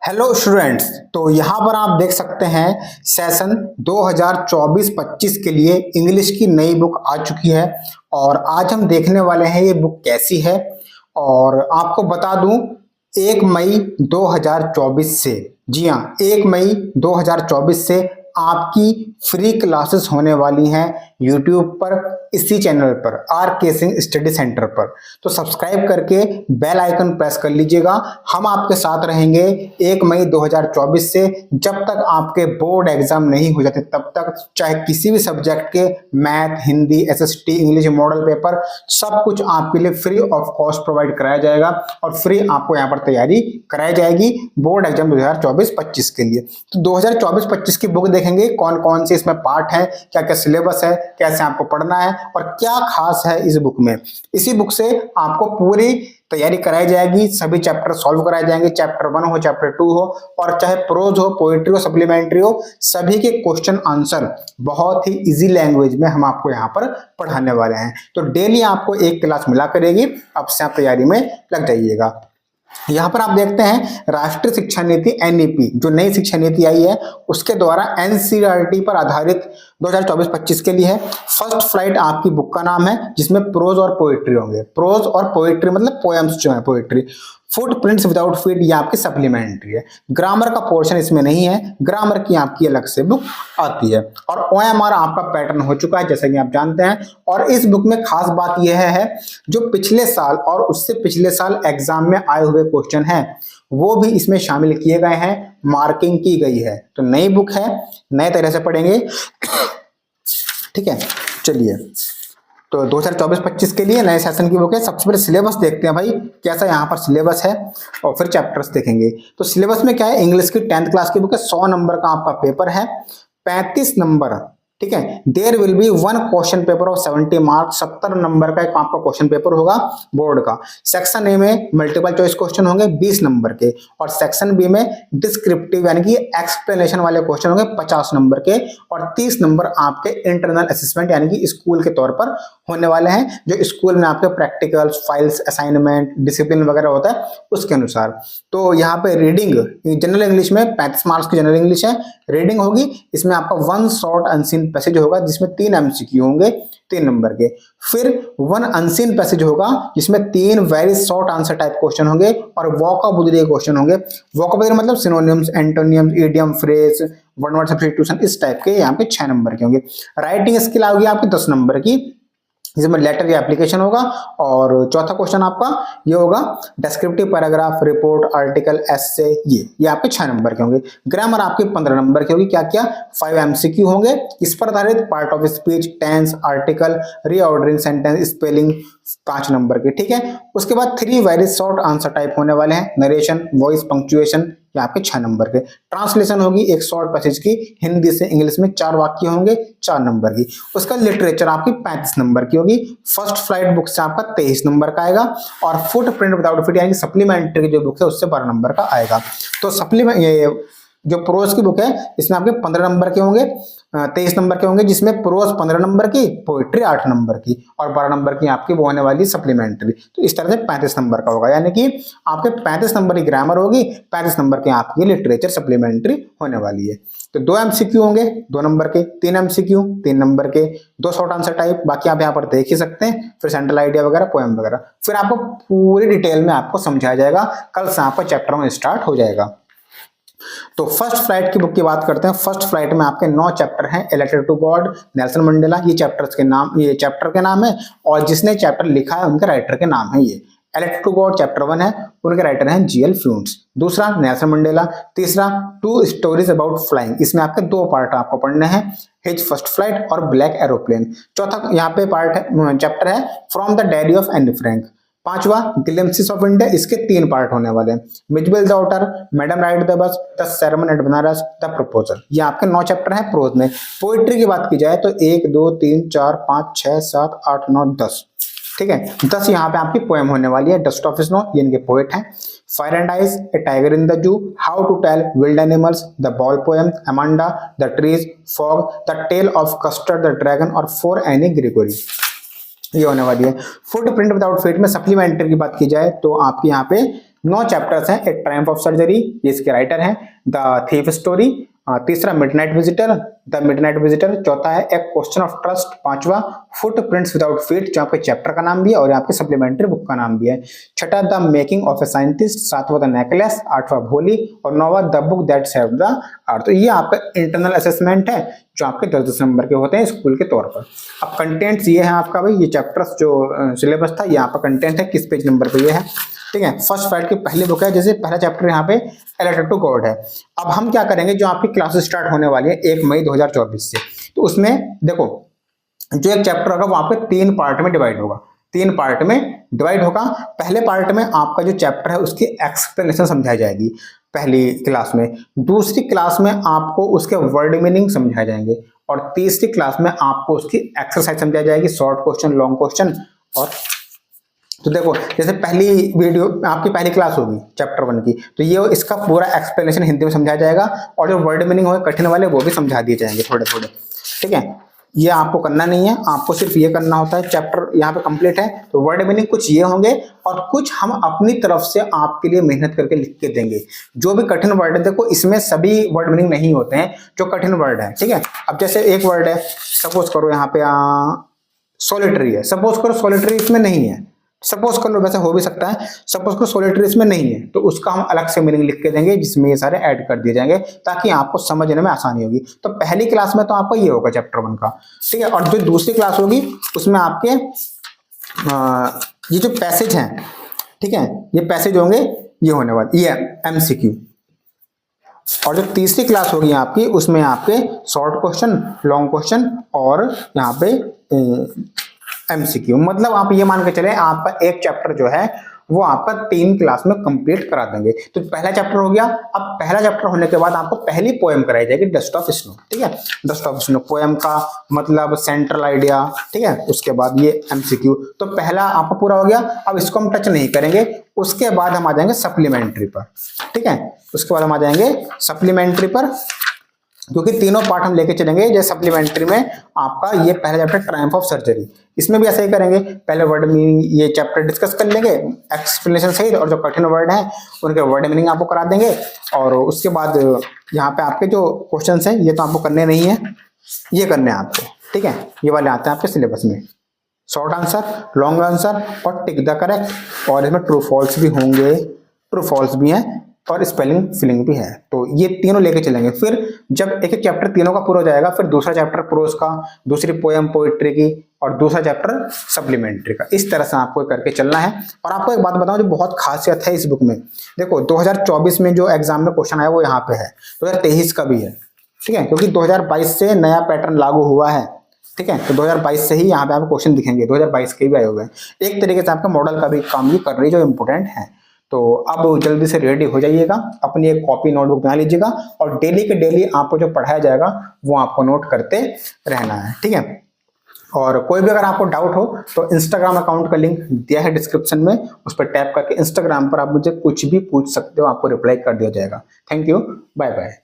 Hello students. तो यहाँ पर आप देख सकते हैं सेशन 2024-25 के लिए इंग्लिश की नई बुक आ चुकी है और आज हम देखने वाले हैं ये बुक कैसी है। और आपको बता दूं 1 मई 2024 से, जी हाँ 1 मई 2024 से आपकी फ्री क्लासेस होने वाली हैं यूट्यूब पर, इसी चैनल पर आर के सिंह स्टडी सेंटर पर। तो सब्सक्राइब करके बेल आइकन प्रेस कर लीजिएगा। हम आपके साथ रहेंगे 1 मई 2024 से, जब तक आपके बोर्ड एग्जाम नहीं हो जाते तब तक, चाहे किसी भी सब्जेक्ट के math, Hindi, SST, English, model paper, सब कुछ आपके लिए फ्री ऑफ कॉस्ट प्रोवाइड कराया जाएगा और फ्री आपको यहाँ पर तैयारी कराई जाएगी बोर्ड एग्जाम 2024-25 के लिए। तो 2024-25 की बुक देखेंगे कौन कौन से इसमें पार्ट है, क्या क्या सिलेबस है, कैसे आपको पढ़ना है और क्या खास है इस बुक में। इसी बुक से आपको पूरी तैयारी कराई जाएगी, सभी चैप्टर सॉल्व कराए जाएंगे, चैप्टर 1 हो, चैप्टर 2 हो, और चाहे प्रोज हो, पोएट्री हो, सप्लीमेंट्री हो, सभी के क्वेश्चन आंसर बहुत ही इजी लैंग्वेज में हम आपको यहाँ पर पढ़ाने वाले हैं। तो डेली आपको एक क्लास मिला करेगी, अब से आप तैयारी में लग जाइएगा। यहाँ पर आप देखते हैं राष्ट्रीय शिक्षा नीति एनईपी, जो नई शिक्षा नीति आई है उसके द्वारा एनसीईआरटी पर आधारित 2024-25 के लिए है। फर्स्ट फ्लाइट आपकी बुक का नाम है, जिसमें प्रोज और पोएट्री होंगे। प्रोज और पोएट्री मतलब पोएम्स जो है, पोएट्री। फुटप्रिंट्स विदाउट फीट ये आपकी सप्लीमेंट्री है। ग्रामर का पोर्शन इसमें नहीं है, ग्रामर की आपकी अलग से बुक आती है। और ओएमआर आपका पैटर्न हो चुका है जैसा कि आप जानते हैं। और इस बुक में खास बात यह है जो पिछले साल और उससे पिछले साल एग्जाम में आए हुए क्वेश्चन हैं वो भी इसमें शामिल किए गए हैं, मार्किंग की गई है। तो नई बुक है, नए तरह से पढ़ेंगे। ठीक है, चलिए। तो 2024-25 के लिए नए सेशन की बुक है। सबसे पहले सिलेबस देखते हैं भाई कैसा यहाँ पर सिलेबस है और फिर चैप्टर्स देखेंगे। तो सिलेबस में क्या है, इंग्लिश की 10th क्लास की बुक है, 100 नंबर का आपका पेपर है, 35 नंबर। ठीक है, there will be 1 question paper of 70 marks, 70 number का एक आपका क्वेश्चन पेपर होगा बोर्ड का। सेक्शन ए में मल्टीपल चॉइस क्वेश्चन होंगे 20 नंबर के, और सेक्शन बी में डिस्क्रिप्टिव यानी कि एक्सप्लेनेशन वाले क्वेश्चन होंगे 50 नंबर के, और 30 नंबर आपके इंटरनल असेसमेंट यानी कि स्कूल के तौर पर होने वाले हैं, जो स्कूल में आपके प्रैक्टिकल्स, फाइल्स, असाइनमेंट, डिसिप्लिन वगैरह होता है उसके अनुसार। तो यहाँ पे रीडिंग जनरल इंग्लिश में 35 मार्क्स की जनरल इंग्लिश है, रीडिंग होगी। इसमें आपका 1 शॉर्ट अनसीन पैसेज होगा जिसमें 3 एमसीक्यू होंगे 3 नंबर के। फिर 1 अनसीन पैसेज होगा जिसमें 3 very short answer type question होंगे और वोकैबुलरी क्वेश्चन होंगे। वोकैबुलरी मतलब synonyms, एंटोनियम्स, idiom, phrase, one word substitution, इस टाइप के यहाँ पे 6 नंबर के होंगे। राइटिंग स्किल होगी आपकी 10 नंबर की, जिसमें लेटर या एप्लीकेशन होगा। और चौथा क्वेश्चन आपका ये होगा डिस्क्रिप्टिव पैराग्राफ, रिपोर्ट, आर्टिकल, एसे, ये आपके 6 नंबर के होंगे। ग्रामर आपके 15 नंबर की होगी। क्या क्या, 5 एमसीक्यू होंगे इस पर आधारित, part of speech, tense, article, reordering sentence, spelling 5 number के। ठीक है, उसके बाद 3 वेरी शॉर्ट आंसर टाइप होने वाले हैं, नरेशन, वॉइस, पंक्चुएशन, ये आपके 6 नंबर के। ट्रांसलेशन होगी एक शॉर्ट पैसेज की हिंदी से इंग्लिश में, 4 वाक्य होंगे 4 नंबर की। उसका लिटरेचर आपकी 35 नंबर की होगी। फर्स्ट फ्लाइट बुक से आपका 23 नंबर का आएगा, और फुट प्रिंट विदाउट फिट यानी सप्लीमेंट्री जो बुक है उससे 12 नंबर का आएगा। तो सप्लीमेंट जो प्रोज की बुक है इसमें आपके 15 नंबर के होंगे, 23 नंबर के होंगे, जिसमें प्रोज 15 नंबर की, पोएट्री 8 नंबर की, और 12 नंबर की आपकी वो होने वाली सप्लीमेंट्री। तो इस तरह से 35 नंबर का होगा, यानी कि आपके 35 नंबर की ग्रामर होगी, 35 नंबर की आपकी लिटरेचर सप्लीमेंट्री होने वाली है। तो 2 एमसीक्यू होंगे 2 नंबर के, 3 एमसीक्यू 3 नंबर के, 2 शॉर्ट आंसर टाइप, बाकी आप यहाँ पर देख ही सकते हैं। फिर सेंट्रल आइडिया वगैरह, पोएम वगैरह, फिर आपको पूरी डिटेल में आपको समझाया जाएगा। कल से आपका चैप्टर 1 स्टार्ट हो जाएगा। तो फर्स्ट फ्लाइट की बुक की बात करते हैं। फर्स्ट फ्लाइट में आपके 9 चैप्टर हैं। A letter to God, Nelson Mandela, ये चैप्टर्स के नाम, ये चैप्टर के नाम है, और जिसने चैप्टर लिखा है उनके राइटर के नाम है। ये a letter to God chapter 1 है, उनके राइटर हैं जीएल फ्यूंट्स। दूसरा नेल्सन मंडेला। तीसरा 2 स्टोरीज अबाउट फ्लाइंग, इसमें आपके 2 पार्ट आपको पढ़ने हैं, हिज फर्स्ट फ्लाइट और ब्लैक एरोप्लेन। चौथा यहाँ पे पार्ट है, चैप्टर है from the diary of Anne Frank. 5वां ग्लिम्पसेस ऑफ इंडिया, इसके 3 पार्ट होने वाले हैं, Mijbil the otter, madam ride the bus, the sermon at Banaras, the proposal. ये आपके 9 चैप्टर हैं प्रोज में। पोइट्री की बात की जाए तो 1 2 3 4 5 6 7 8 9 10, ठीक है, 10 यहाँ पे आपकी पोएम होने वाली है। डस्ट ऑफ स्नो, ये इनके पोएट हैं। Fire and ice, a tiger in the zoo, how to tell wild animals, the ball poem, Amanda, the trees, fog, the tale of custard the dragon, और for Anne Gregory, ये होने वाली है। Footprint without feet में supplementary की बात की जाए तो आपकी यहाँ पे 9 चैप्टर्स हैं। एक ट्रायम्फ ऑफ सर्जरी, ये इसके राइटर हैं। द थीफ स्टोरी, तीसरा midnight visitor, the midnight visitor. चौथा है एक क्वेश्चन ऑफ ट्रस्ट। पांचवा फुटप्रिंट्स विदाउट फीट, जो आपके चैप्टर का नाम भी है और यहाँ पे सप्लीमेंट्री बुक का नाम भी है। छठा the making of a scientist, सातवां द नेकलेस, आठवां भोली और नौवां the book that saved the earth. तो ये आपका इंटरनल असेसमेंट है जो आपके 10 नंबर के होते हैं स्कूल के तौर पर। अब कंटेंट्स ये है आपका भाई, ये चैप्टर्स जो सिलेबस था, यहाँ पर कंटेंट है किस पेज नंबर पे ये है, ठीक है। फर्स्ट फाइट की पहली बुक है, जैसे पहला चैप्टर यहाँ पे ए लेटर टू गॉड है। अब हम क्या करेंगे, जो आपकी क्लासेस स्टार्ट होने वाली है 1 मई 2024 से, तो उसमें देखो जो एक चैप्टर होगा वो आपके 3 पार्ट में डिवाइड होगा। 3 पार्ट में डिवाइड होगा। पहले पार्ट में आपका जो चैप्टर है उसकी एक्सप्लेनेशन समझाई जाएगी पहली क्लास में। दूसरी क्लास में आपको उसके वर्ड मीनिंग समझाए जाएंगे और तीसरी क्लास में आपको उसकी एक्सरसाइज समझाई जाएगी, शॉर्ट क्वेश्चन, लॉन्ग क्वेश्चन। और तो देखो जैसे पहली वीडियो आपकी पहली क्लास होगी चैप्टर 1 की, तो ये इसका पूरा एक्सप्लेनेशन हिंदी में समझाया जाएगा और जो वर्ड मीनिंग होंगे कठिन वाले वो भी समझा दिए जाएंगे थोड़े थोड़े, ठीक है। ये आपको करना नहीं है, आपको सिर्फ ये करना होता है। चैप्टर यहाँ पे कंप्लीट है, तो वर्ड मीनिंग कुछ ये होंगे और कुछ हम अपनी तरफ से आपके लिए मेहनत करके लिख के देंगे। जो भी कठिन वर्ड है, देखो इसमें सभी वर्ड मीनिंग नहीं होते हैं जो कठिन वर्ड है, ठीक है। अब जैसे एक वर्ड है, सपोज करो यहाँ पे सोलिटरी है, सपोज करो सोलिटरी इसमें नहीं है, सपोज कर लो, वैसे हो भी सकता है, सपोज करो सोलिटरी इसमें नहीं है, तो उसका हम अलग से मीनिंग लिख के देंगे जिसमें ये सारे ऐड कर दिए जाएंगे ताकि आपको समझने में आसानी होगी। तो पहली क्लास में तो आपका ये होगा चैप्टर 1 का, ठीक है। और जो दूसरी क्लास होगी उसमें आपके ये जो पैसेज हैं, ठीक है, ये पैसेज होंगे, ये होने वाले ये MCQ। और जो तीसरी क्लास होगी आपकी उसमें आपके शॉर्ट क्वेश्चन, लॉन्ग क्वेश्चन और यहाँ पे MCQ। मतलब आप ये मान के चले आपका एक चैप्टर जो है वो आपका 3 क्लास में कंप्लीट करा देंगे। तो पहला चैप्टर हो गया। अब पहला चैप्टर होने के बाद आपको पहली पोएम कराई जाएगी, डस्ट ऑफ स्नो, ठीक है। डस्ट ऑफ स्नो पोएम का मतलब सेंट्रल आइडिया, ठीक है। उसके बाद ये MCQ, तो पहला आपका पूरा हो गया। अब इसको हम टच नहीं करेंगे, उसके बाद हम आ जाएंगे सप्लीमेंट्री पर, ठीक है। उसके बाद हम आ जाएंगे सप्लीमेंट्री पर, क्योंकि तीनों पार्ट हम लेके चलेंगे। जैसे सप्लीमेंट्री में आपका ये पहला चैप्टर ट्रायम्फ ऑफ सर्जरी, इसमें भी ऐसा ही करेंगे, पहले वर्ड मीनिंग ये चैप्टर डिस्कस कर लेंगे एक्सप्लेनेशन सहित, और जो कठिन वर्ड हैं उनके वर्ड मीनिंग आपको करा देंगे। और उसके बाद यहाँ पे आपके जो क्वेश्चंस हैं ये तो आपको करने नहीं है, ये करने हैं आपको, ठीक है। ये वाले आते हैं आपके सिलेबस में, शॉर्ट आंसर, लॉन्ग आंसर और टिक द करेक्ट। और इसमें ट्रू फॉल्स भी होंगे, ट्रू फॉल्स भी हैं और स्पेलिंग फिलिंग भी है। तो ये तीनों लेके चलेंगे। फिर जब एक एक चैप्टर तीनों का पूरा हो जाएगा, फिर दूसरा चैप्टर प्रोज का, दूसरी पोएम पोइट्री की और दूसरा चैप्टर सप्लीमेंट्री का। इस तरह से आपको करके चलना है। और आपको एक बात बताऊं जो बहुत खासियत है इस बुक में, देखो 2024 में जो एग्जाम में क्वेश्चन आया वो यहाँ पे है, 2023 का भी है, ठीक है, क्योंकि 2022 से नया पैटर्न लागू हुआ है, ठीक है। तो 2022 से ही यहाँ पे आपको क्वेश्चन दिखेंगे, 2022 के भी आए हुए हैं। एक तरीके से आपका मॉडल का भी काम भी कर रही है जो इम्पोर्टेंट है। तो अब जल्दी से रेडी हो जाइएगा, अपनी एक कॉपी नोटबुक बना लीजिएगा और डेली के डेली आपको जो पढ़ाया जाएगा वो आपको नोट करते रहना है, ठीक है। और कोई भी अगर आपको डाउट हो तो इंस्टाग्राम अकाउंट का लिंक दिया है डिस्क्रिप्शन में, उस पर टैप करके इंस्टाग्राम पर आप मुझे कुछ भी पूछ सकते हो, आपको रिप्लाई कर दिया जाएगा। Thank you, bye bye.